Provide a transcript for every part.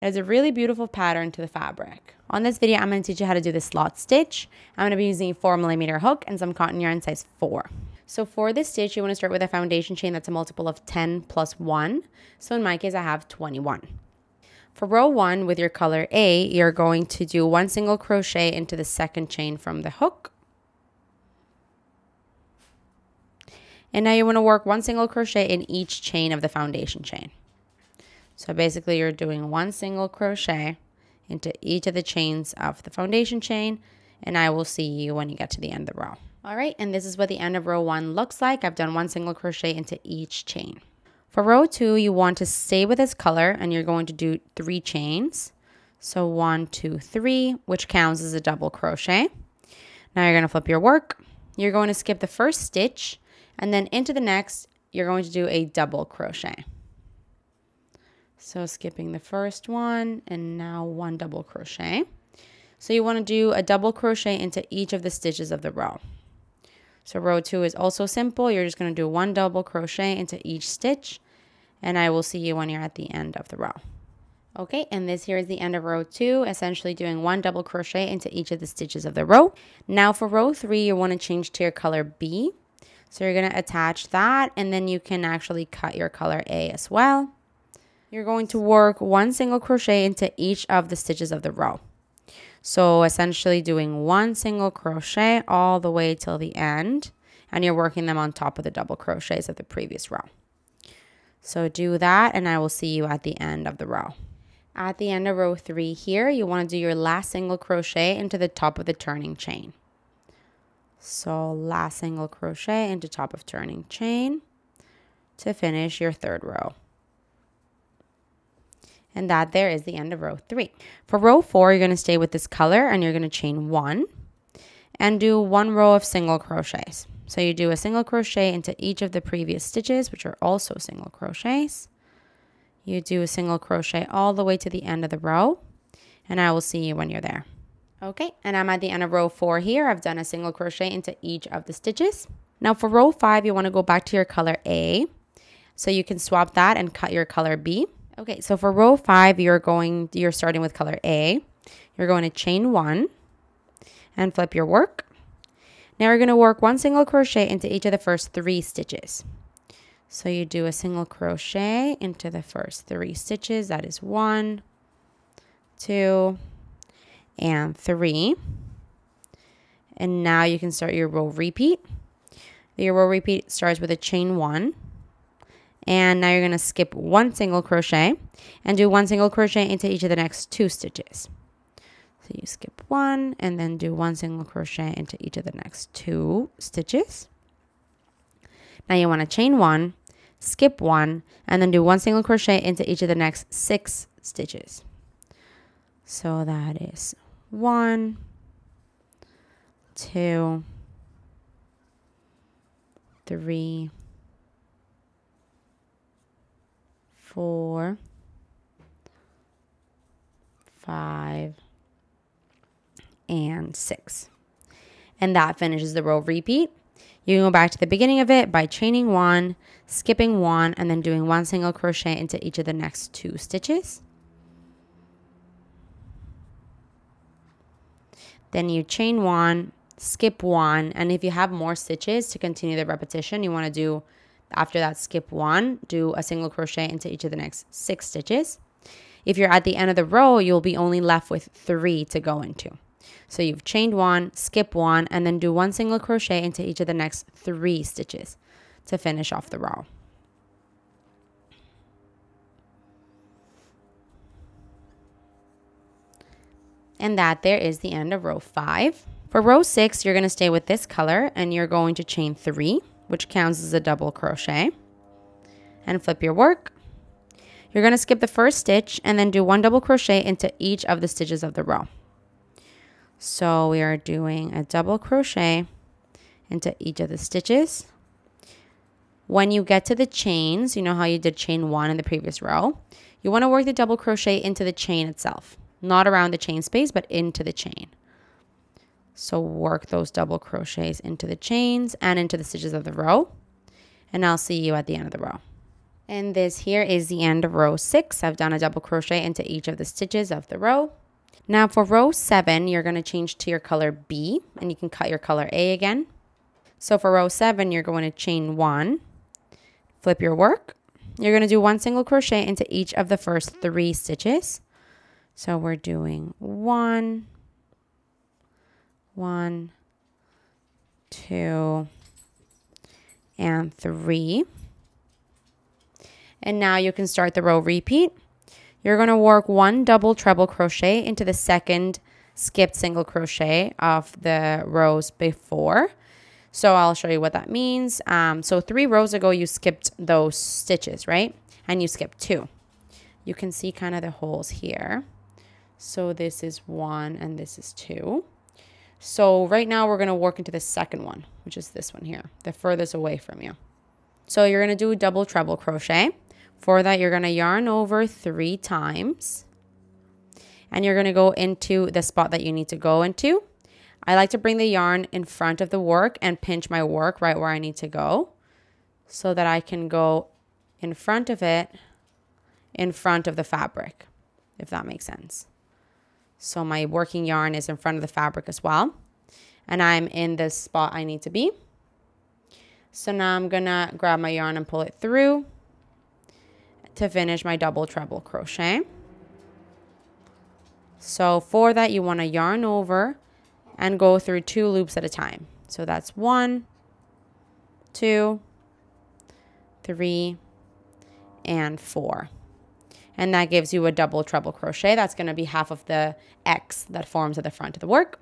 It's a really beautiful pattern to the fabric. On this video, I'm going to teach you how to do the slot stitch. I'm going to be using a 4mm hook and some cotton yarn size 4. So for this stitch, you want to start with a foundation chain that's a multiple of 10 plus 1. So in my case, I have 21. For row 1 with your color A, you're going to do 1 single crochet into the second chain from the hook. And now you want to work 1 single crochet in each chain of the foundation chain. So basically you're doing 1 single crochet into each of the chains of the foundation chain, and I will see you when you get to the end of the row. All right, and this is what the end of row 1 looks like. I've done 1 single crochet into each chain. For row 2, you want to stay with this color, and you're going to do 3 chains. So 1, 2, 3, which counts as a double crochet. Now you're going to flip your work. You're going to skip the first stitch, and then into the next, you're going to do a double crochet. So skipping the first one, and now 1 double crochet. So you want to do a double crochet into each of the stitches of the row. So row 2 is also simple. You're just going to do 1 double crochet into each stitch, and I will see you when you're at the end of the row. Okay, and this here is the end of row 2, essentially doing 1 double crochet into each of the stitches of the row. Now for row 3, you want to change to your color B. So you're going to attach that, and then you can actually cut your color A as well. You're going to work 1 single crochet into each of the stitches of the row. So essentially doing 1 single crochet all the way till the end, and you're working them on top of the double crochets of the previous row. So do that, and I will see you at the end of the row. At the end of row 3 here, you want to do your last single crochet into the top of the turning chain. So last single crochet into top of turning chain to finish your 3rd row. And that there is the end of row 3. For row 4, you're going to stay with this color, and you're going to chain 1 and do 1 row of single crochets. So you do a single crochet into each of the previous stitches, which are also single crochets. You do a single crochet all the way to the end of the row, and I will see you when you're there. Okay, and I'm at the end of row 4 here. I've done a single crochet into each of the stitches. Now for row 5, you want to go back to your color A. So you can swap that and cut your color B. Okay, so for row 5, you're starting with color A. You're going to chain 1 and flip your work. Now you're going to work 1 single crochet into each of the first 3 stitches. So you do a single crochet into the first 3 stitches. That is 1, 2, and 3. And now you can start your row repeat. Your row repeat starts with a chain 1. And now you're going to skip 1 single crochet and do 1 single crochet into each of the next 2 stitches. So you skip 1 and then do 1 single crochet into each of the next 2 stitches. Now you want to chain 1, skip 1, and then do 1 single crochet into each of the next 6 stitches. So that is 1, 2, 3, 4, 5, and 6. And that finishes the row repeat. You can go back to the beginning of it by chaining 1, skipping 1, and then doing 1 single crochet into each of the next 2 stitches. Then you chain 1, skip 1, and if you have more stitches to continue the repetition, you want to do after that skip 1, do a single crochet into each of the next 6 stitches. If you're at the end of the row, you'll be only left with 3 to go into. So you've chained 1, skip 1, and then do 1 single crochet into each of the next 3 stitches to finish off the row. And that there is the end of row 5. For row 6, you're going to stay with this color, and you're going to chain 3. Which counts as a double crochet, and flip your work. You're going to skip the first stitch and then do 1 double crochet into each of the stitches of the row. So we are doing a double crochet into each of the stitches. When you get to the chains, you know how you did chain 1 in the previous row, you want to work the double crochet into the chain itself, not around the chain space, but into the chain. So work those double crochets into the chains and into the stitches of the row, and I'll see you at the end of the row. And this here is the end of row 6. I've done a double crochet into each of the stitches of the row. Now for row 7, you're going to change to your color B, and you can cut your color A again. So for row 7, you're going to chain 1, flip your work. You're going to do 1 single crochet into each of the first 3 stitches. So we're doing 1, 1, 2, and 3. And now you can start the row repeat. You're going to work 1 double treble crochet into the second skipped single crochet of the rows before. So I'll show you what that means. So 3 rows ago, you skipped those stitches, right? And you skipped 2. You can see kind of the holes here. So this is 1 and this is 2. So right now we're going to work into the second one, which is this one here, the furthest away from you. So you're going to do a double treble crochet. For that, you're going to yarn over 3 times. And you're going to go into the spot that you need to go into. I like to bring the yarn in front of the work and pinch my work right where I need to go, so that I can go in front of it, in front of the fabric, if that makes sense. So my working yarn is in front of the fabric as well. And I'm in the spot I need to be. So now I'm going to grab my yarn and pull it through to finish my double treble crochet. So for that, you want to yarn over and go through 2 loops at a time. So that's 1, 2, 3, and 4. And that gives you a double treble crochet. That's going to be half of the X that forms at the front of the work.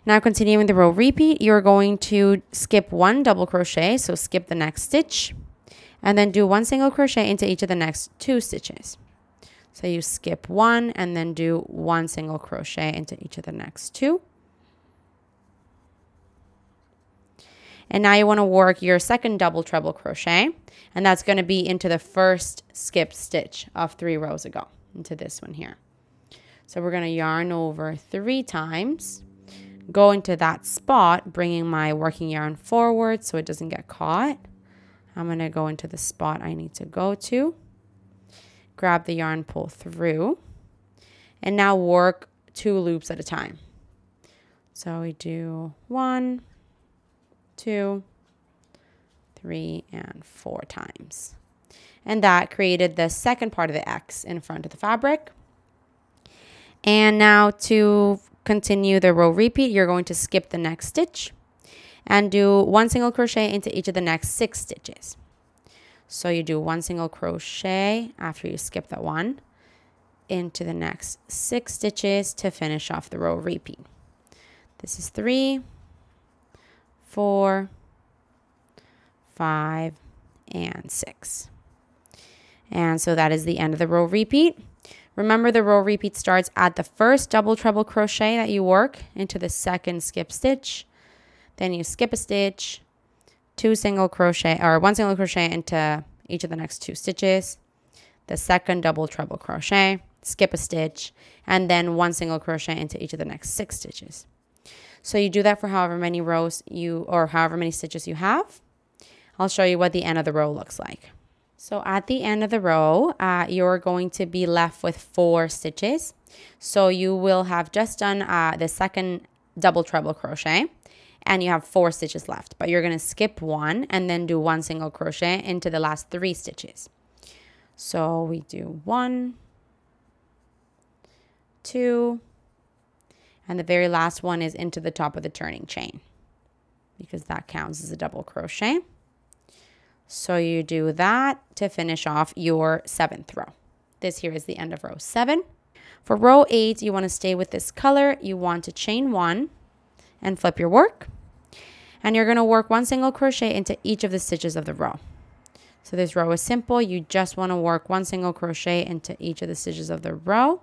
Now continuing the row repeat, you're going to skip 1 double crochet. So skip the next stitch. And then do 1 single crochet into each of the next 2 stitches. So you skip 1 and then do 1 single crochet into each of the next 2. And now you want to work your second double treble crochet. And that's going to be into the first skipped stitch of 3 rows ago, into this one here. So we're going to yarn over 3 times, go into that spot, bringing my working yarn forward so it doesn't get caught. I'm going to go into the spot I need to go to, grab the yarn, pull through, and now work 2 loops at a time. So we do 1, 2, 3, and 4 times. And that created the second part of the X in front of the fabric. And now to continue the row repeat, you're going to skip the next stitch and do 1 single crochet into each of the next 6 stitches. So you do 1 single crochet after you skip that 1 into the next 6 stitches to finish off the row repeat. This is 3, 4, 5, and 6. And so that is the end of the row repeat. Remember, the row repeat starts at the first double treble crochet that you work into the second skip stitch. Then you skip a stitch, 2 single crochet or 1 single crochet into each of the next 2 stitches, the second double treble crochet, skip a stitch, and then 1 single crochet into each of the next 6 stitches. So you do that for however many rows or however many stitches you have. I'll show you what the end of the row looks like. So at the end of the row, you're going to be left with 4 stitches. So you will have just done the second double treble crochet, and you have 4 stitches left, but you're going to skip 1 and then do 1 single crochet into the last 3 stitches. So we do 1, 2, and the very last one is into the top of the turning chain, because that counts as a double crochet. So you do that to finish off your 7th row. This here is the end of row 7. For row 8, you want to stay with this color. You want to chain 1 and flip your work. And you're going to work 1 single crochet into each of the stitches of the row. So this row is simple. You just want to work 1 single crochet into each of the stitches of the row.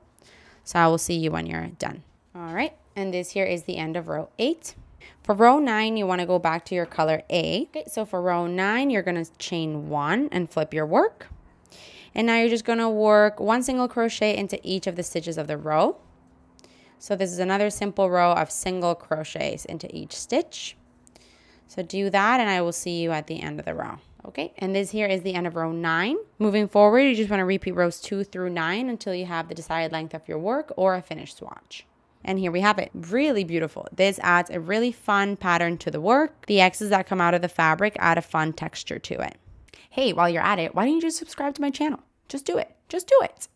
So I will see you when you're done. All right. And this here is the end of row 8. For row 9, you want to go back to your color A. Okay, so for row 9, you're going to chain 1 and flip your work. And now you're just going to work 1 single crochet into each of the stitches of the row. So this is another simple row of single crochets into each stitch. So do that, and I will see you at the end of the row. Okay, and this here is the end of row 9. Moving forward, you just want to repeat rows 2 through 9 until you have the desired length of your work or a finished swatch. And here we have it. Really beautiful. This adds a really fun pattern to the work. The X's that come out of the fabric add a fun texture to it. Hey, while you're at it, why don't you just subscribe to my channel? Just do it. Just do it.